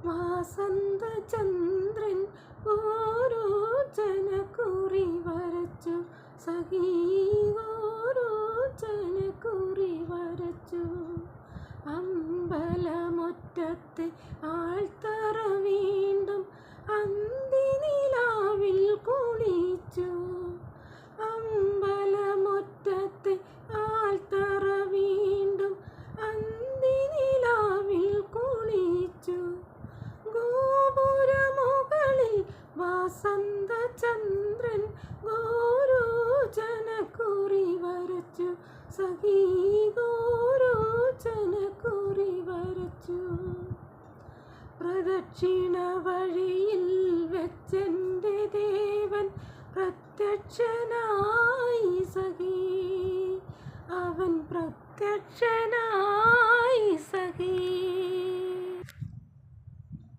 വാസന്തചന്ദ്രൻ ഓരോ ജനക്കുറി വരച്ചു. സഖീ ഓരോ ജനക്കുറി വരച്ചു. അമ്പലമുറ്റത്തെ ആൾത്തറ വീണ്ടും അന്തിനിലാവിൽ കുളിച്ചു. അമ്പലമുറ്റത്തെ ആൾത്തറ വീണ്ടും അന്തിനിലാവിൽ കുളിച്ചു. ഗോപുരമുകളിൽ വാസന്തചന്ദ്രൻ ഓരോ ജനക്കുറി വരച്ചു. സഖീ ഓരോ ജനക്കുറി വരച്ചു. പ്രദക്ഷിണ വഴിയിൽ വെച്ചെൻ്റെ ദേവൻ പ്രത്യക്ഷനായി സഖീ. അവൻ പ്രത്യക്ഷനായി സഖീ.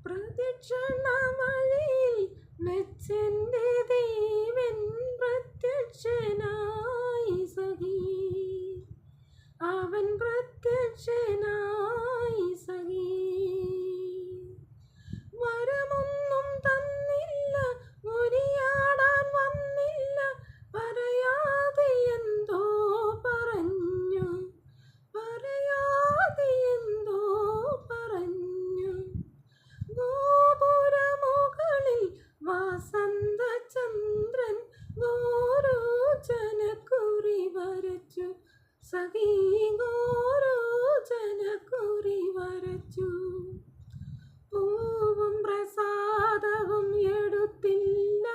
പ്രദക്ഷിണ വഴിയിൽ വെച്ചെൻ്റെ ദേവൻ പ്രത്യക്ഷനായി സഖീ. അവൻ പ്രത്യക്ഷനായി സഖീ. വരമൊന്നും തന്നില്ല, ഉരിയാടാൻ വന്നില്ല, പറയാതെ എന്തോ പറഞ്ഞു, പറയാതെ എന്തോ പറഞ്ഞു. ഗോപുരമുകളിൽ വാസന്തചന്ദ്രൻ ഓരോ ജനക്കുറി വരച്ചു. സഖീ ഓരോ ജനക്കുറി വരച്ചു. പൂവും പ്രസാദവും എടുത്തില്ല,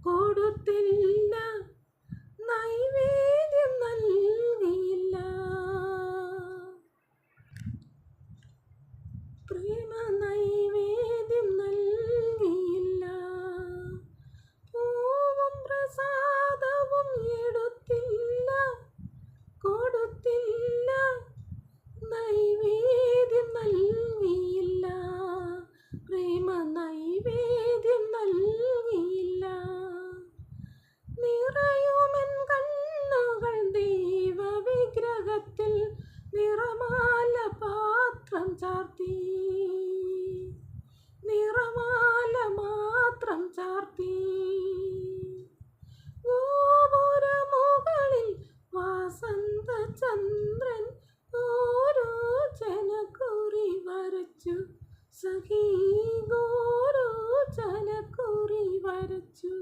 കൊടുത്തില്ല, നൈവേദ്യം നൽകിയില്ല. പ്രേമ നൈവേദ്യം നൽകിയില്ല. പൂവും പ്രസാദവും എടുത്തില്ല, കൊടുത്തില്ല, നൈവേദ്യം നൽകിയില്ല. പ്രേമ നൈവേദ്യം നൽകിയില്ല. നിറയുമെൻ കണ്ണുകൾ ദൈവവിഗ്രഹത്തിൽ നിറമാല പാത്രം ചാർത്തി, നിറമാല മാത്രം ചാർത്തി. ഗോപുരമുകളിൽ വാസന്തചന്ദ്രൻ ഓരോ ജനക്കുറി വരച്ചു. സഖീ ഓരോ ജനക്കുറി വരച്ചു.